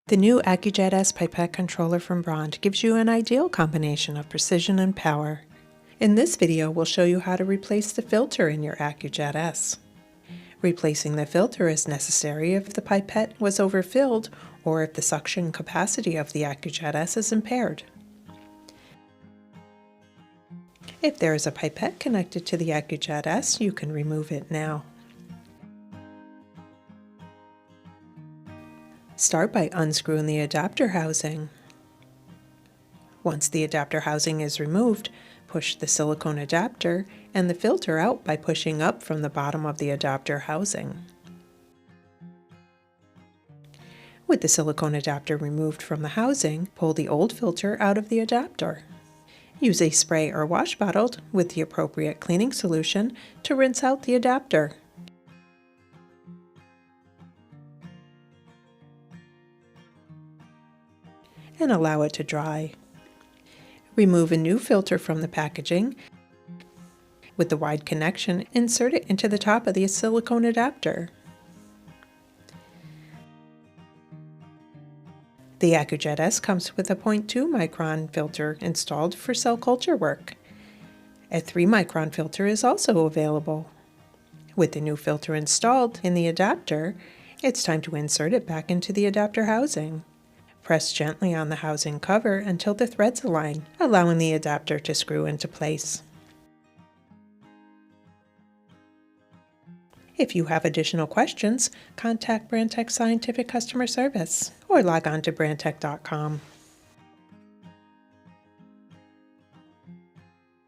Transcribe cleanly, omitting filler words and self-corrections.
The new accu-jet S Pipette Controller from Braun gives you an ideal combination of precision and power. In this video, we'll show you how to replace the filter in your accu-jet S. Replacing the filter is necessary if the pipette was overfilled or if the suction capacity of the accu-jet S is impaired. If there is a pipette connected to the accu-jet S, you can remove it now. Start by unscrewing the adapter housing. Once the adapter housing is removed, push the silicone adapter and the filter out by pushing up from the bottom of the adapter housing. With the silicone adapter removed from the housing, pull the old filter out of the adapter. Use a spray or wash bottle with the appropriate cleaning solution to rinse out the adapter. And allow it to dry. Remove a new filter from the packaging. With the wide connection, insert it into the top of the silicone adapter. The accu-jet S comes with a 0.2 micron filter installed for cell culture work. A 3 micron filter is also available. With the new filter installed in the adapter, it's time to insert it back into the adapter housing. Press gently on the housing cover until the threads align, allowing the adapter to screw into place. If you have additional questions, contact Brandtech Scientific Customer Service or log on to brandtech.com.